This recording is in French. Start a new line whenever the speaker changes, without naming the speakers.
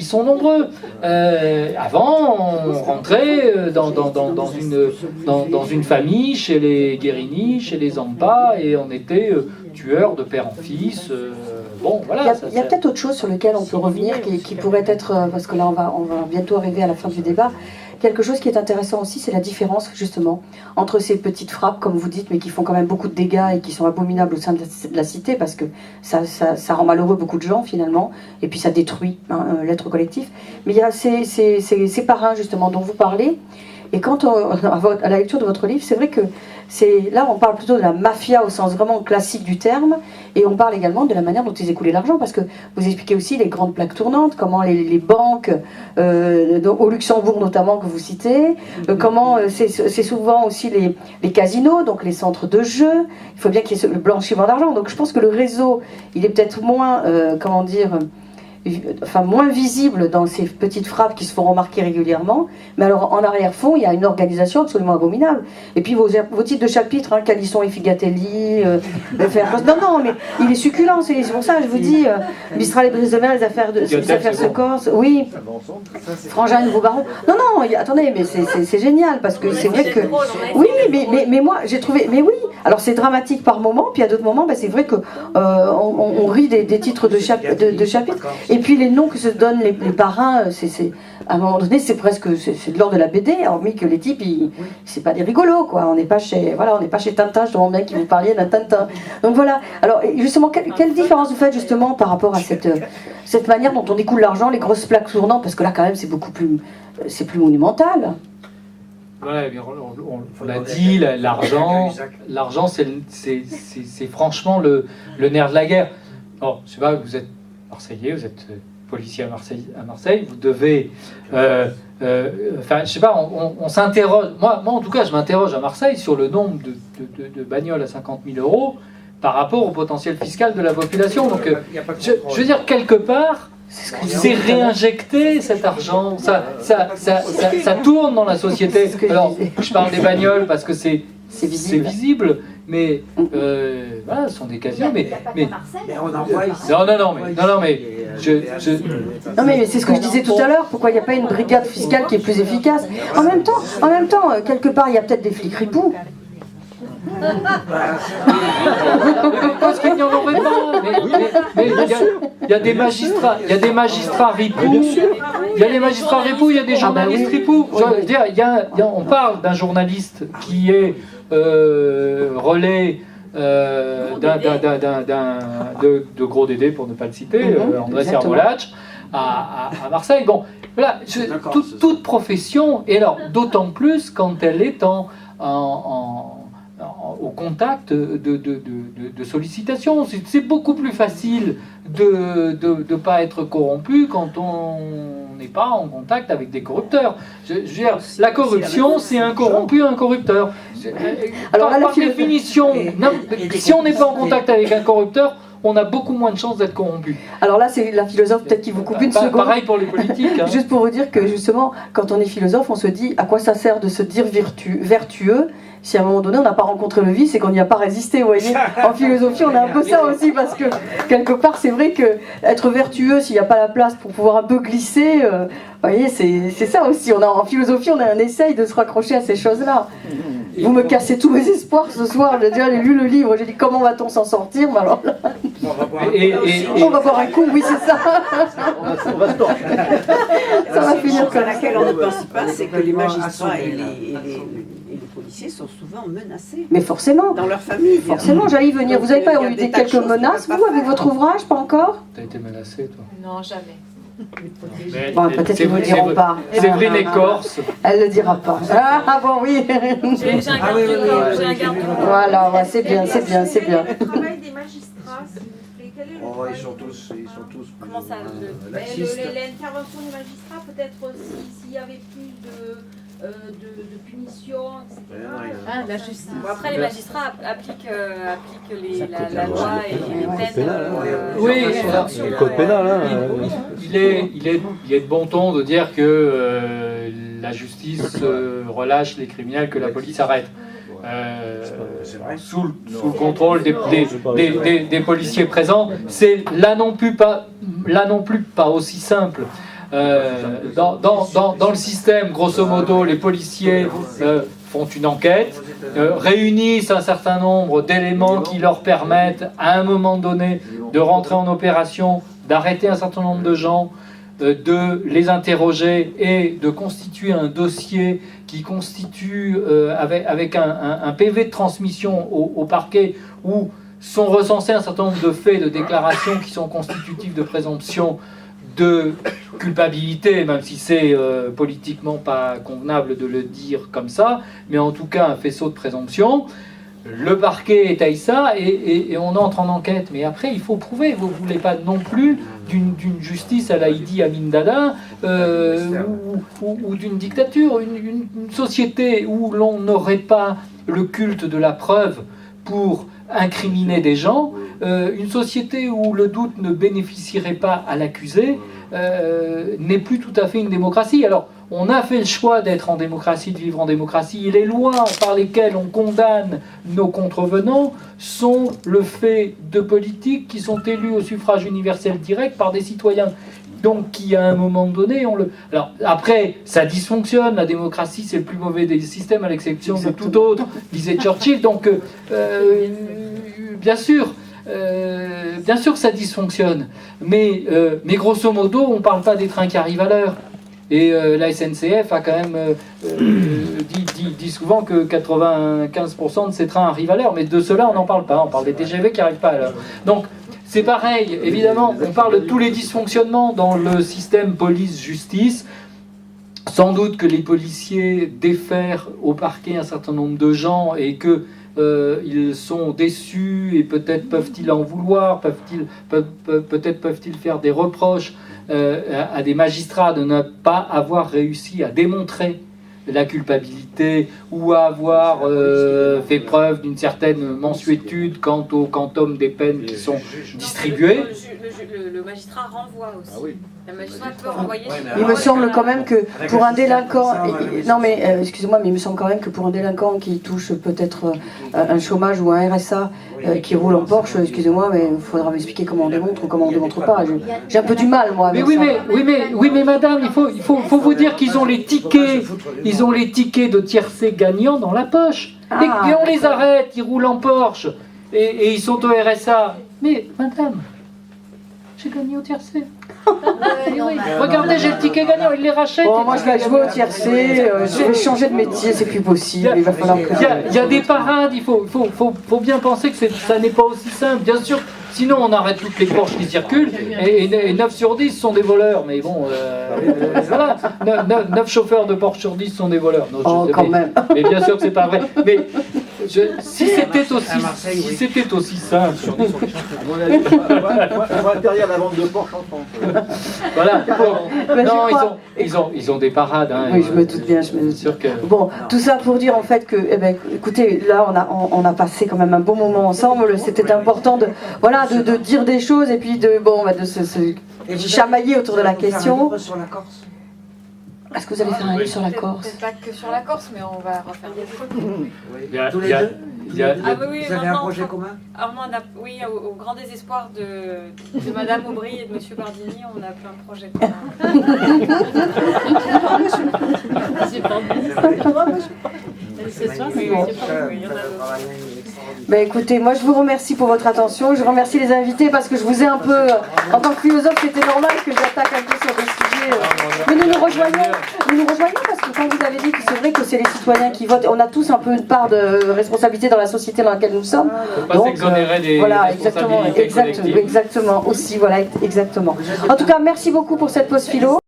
ils sont nombreux. Avant, on rentrait dans une famille, chez les Guérini, chez les Zampa, et on était tueur de père en fils. Bon, voilà.
Il y a peut-être autre chose sur lequel on peut revenir, qui pourrait être, parce que là on va bientôt arriver à la fin du débat. Quelque chose qui est intéressant aussi, c'est la différence justement entre ces petites frappes, comme vous dites, mais qui font quand même beaucoup de dégâts et qui sont abominables au sein de la cité, parce que ça rend malheureux beaucoup de gens finalement, et puis ça détruit l'être collectif. Mais il y a ces parrains justement dont vous parlez, et quand à la lecture de votre livre, c'est vrai que là on parle plutôt de la mafia au sens vraiment classique du terme, et on parle également de la manière dont ils écoulaient l'argent, parce que vous expliquez aussi les grandes plaques tournantes, comment les banques, au Luxembourg notamment que vous citez, comment c'est souvent aussi les casinos, donc les centres de jeu, il faut bien qu'il y ait le blanchiment d'argent, donc je pense que le réseau, il est peut-être moins, moins visible dans ces petites frappes qui se font remarquer régulièrement, mais alors en arrière-fond, il y a une organisation absolument abominable. Et puis vos titres de chapitres, Calisson et Figatelli, non, mais il est succulent, c'est pour ça, je vous dis, Mistral et Brise de Mer, les affaires se Corse, oui, Frangin et Nouveau Baron. Non, attendez, mais c'est génial, parce que c'est vrai que... Oui, mais moi, j'ai trouvé... Mais oui, alors c'est dramatique par moments, puis à d'autres moments, c'est vrai qu'on on rit des titres de chapitres. Et puis les noms que se donnent les parrains, à un moment donné, c'est de l'ordre de la BD, hormis que les types, c'est pas des rigolos, quoi. On n'est pas chez Tintin, je demande bien que vous parliez d'un Tintin. Donc voilà. Alors justement, quelle différence vous faites justement par rapport à cette manière dont on écoule l'argent, les grosses plaques tournantes, parce que là quand même c'est plus monumental.
Ouais, on l'a dit, l'argent, c'est franchement le nerf de la guerre. Bon, je sais pas, vous êtes Marseillais, vous êtes policier à Marseille, vous devez... je sais pas, on s'interroge... Moi, en tout cas, je m'interroge à Marseille sur le nombre de bagnoles à 50 000 euros par rapport au potentiel fiscal de la population. Donc, je veux dire, quelque part, c'est réinjecter cet argent, ça tourne dans la société. Alors, je parle des bagnoles parce que c'est visible, mais voilà, ce sont des casinos, mais on en voit ici.
Non mais c'est ce que je disais tout à l'heure, pourquoi il n'y a pas une brigade fiscale qui est plus efficace? En même temps, quelque part, il y a peut-être des flics ripoux.
Parce qu'il n'y en aurait pas, mais il y a des magistrats, ripoux, il y a des journalistes ripoux. On parle d'un journaliste qui est relais de Gros Dédé, pour ne pas le citer, André Servolach, à Marseille. Bon, voilà, toute profession, et alors d'autant plus quand elle est au contact de sollicitations. C'est beaucoup plus facile de ne pas être corrompu quand on n'est pas en contact avec des corrupteurs. Je veux dire, la corruption, c'est un corrompu, un corrupteur. Alors, par définition, si on n'est pas en contact avec un corrupteur, on a beaucoup moins de chances d'être corrompu.
Alors là, c'est la philosophe peut-être qui vous coupe une seconde.
Pareil pour les politiques.
Juste pour vous dire que justement, quand on est philosophe, on se dit à quoi ça sert de se dire vertueux si à un moment donné on n'a pas rencontré le vice et qu'on n'y a pas résisté. Vous voyez, en philosophie, on a un peu ça aussi, parce que quelque part, c'est vrai que être vertueux s'il n'y a pas la place pour pouvoir un peu glisser, vous voyez, c'est ça aussi. En philosophie, on a un essaye de se raccrocher à ces choses-là. Vous me cassez tous mes espoirs ce soir. J'ai déjà lu le livre, j'ai dit comment va-t-on s'en sortir, mais alors là... on va boire un coup, oui, c'est ça.
On va se torcher.
Ça va finir comme ça.
À laquelle on ne pense pas, c'est que les magistrats et les policiers sont souvent menacés.
Mais forcément.
Dans leur famille.
Forcément, j'allais y venir. Vous n'avez pas eu quelques menaces, vous, avec votre ouvrage, pas encore?
T'as été menacé, toi?
Non, jamais.
Bon, peut-être qu'ils ne le diront pas.
Séverine est corse.
Elle ne le dira pas. Ah bon, oui.
J'ai un garde.
Voilà, ouais, c'est bien, c'est bien, c'est bien.
Le travail des magistrats, s'il vous plaît, quel est le travail?
Ils sont tous
Comment ça,
laxistes.
L'intervention des magistrats, peut-être s'il y avait plus de punitions, etc.
La justice. Bon, après, les magistrats appliquent la loi et les peines.
Oui,
c'est le code pénal.
Il est de bon ton de dire que la justice relâche les criminels, que la police arrête. Sous le contrôle des policiers présents, c'est là non plus pas aussi simple. Dans le système, grosso modo, les policiers font une enquête, réunissent un certain nombre d'éléments qui leur permettent, à un moment donné, de rentrer en opération, d'arrêter un certain nombre de gens, de les interroger et de constituer un dossier qui constitue, avec un PV de transmission au parquet, où sont recensés un certain nombre de faits, de déclarations qui sont constitutifs de présomption de culpabilité, même si c'est politiquement pas convenable de le dire comme ça, mais en tout cas un faisceau de présomption. Le parquet étaye ça et on entre en enquête. Mais après, il faut prouver. Vous ne voulez pas non plus d'une justice à la Idi Amin Dada ou d'une dictature. Une société où l'on n'aurait pas le culte de la preuve pour incriminer des gens, une société où le doute ne bénéficierait pas à l'accusé, n'est plus tout à fait une démocratie. Alors, on a fait le choix d'être en démocratie, de vivre en démocratie, et les lois par lesquelles on condamne nos contrevenants sont le fait de politiques qui sont élus au suffrage universel direct par des citoyens. Donc, qui à un moment donné, Alors, après, ça dysfonctionne, la démocratie c'est le plus mauvais des systèmes à l'exception de tout autre, disait Churchill, donc bien sûr que ça dysfonctionne, mais grosso modo, on ne parle pas des trains qui arrivent à l'heure. Et la SNCF a quand même dit souvent que 95% de ces trains arrivent à l'heure, mais de cela on n'en parle pas, on parle des TGV qui n'arrivent pas à l'heure. Donc c'est pareil, évidemment, on parle de tous les dysfonctionnements dans le système police-justice. Sans doute que les policiers défèrent au parquet un certain nombre de gens et que ils sont déçus et peut-être peuvent-ils en vouloir, peut-être peuvent-ils faire des reproches à des magistrats de ne pas avoir réussi à démontrer la culpabilité ou à avoir fait preuve d'une certaine mansuétude quant au quantum des peines qui sont distribuées.
Le magistrat renvoie aussi.
Ah oui.
Le magistrat peut renvoyer.
Il me semble quand même que pour un délinquant, non mais excusez-moi, mais il me semble quand même que pour un délinquant qui touche peut-être un chômage ou un RSA, qui roule en Porsche, excusez-moi, mais il faudra m'expliquer comment on démontre ou comment on ne démontre pas. J'ai un peu du mal moi avec
mais
ça.
oui, mais madame, il faut vous dire qu'ils ont les tickets, de tiercé gagnants dans la poche. Et on les arrête, ils roulent en Porsche et ils sont au RSA. Mais madame, j'ai gagné au tiercé. Regardez, j'ai le ticket gagnant, ils les rachètent.
Bon, moi je vais jouer au tiercé, je vais changer de métier, c'est plus possible. Il va falloir que
il y a des parades, il faut bien penser que ça n'est pas aussi simple. Bien sûr, sinon on arrête toutes les Porsche qui circulent et 9 sur 10 sont des voleurs. Mais bon, voilà, 9 chauffeurs de Porsche sur 10 sont des voleurs. Non,
oh, quand même.
Mais bien sûr que c'est pas vrai. Mais si c'était aussi simple.
On va interdire la vente de Porsche en France.
Voilà.
Ben,
Non, ils ont des parades. Hein,
oui, je me doute bien. Je me doute.
Sûr que...
Bon, tout ça pour dire en fait que, écoutez, là on a passé quand même un bon moment ensemble. C'était important de dire des choses et puis de se chamailler autour de la question. Est-ce que vous allez faire un livre sur la Corse?
Peut-être pas que sur la Corse, mais on va refaire des photos.
Tous les deux.
Vous
avez un projet commun?
Alors, oui, au grand désespoir de Madame Aubry et de Monsieur Bardini, on a fait un projet commun.
Écoutez, moi je vous remercie pour votre attention, je remercie les invités parce que je vous ai un peu, en tant que philosophe, c'était normal que j'attaque un peu sur des sujets. Mais nous nous rejoignons parce que quand vous avez dit que c'est vrai que c'est les citoyens qui votent, on a tous un peu une part de responsabilité dans la société dans laquelle nous sommes.
Faut pas s'exonérer des responsabilités collectives.
Exactement, aussi, voilà, exactement. En tout cas, merci beaucoup pour cette pause philo.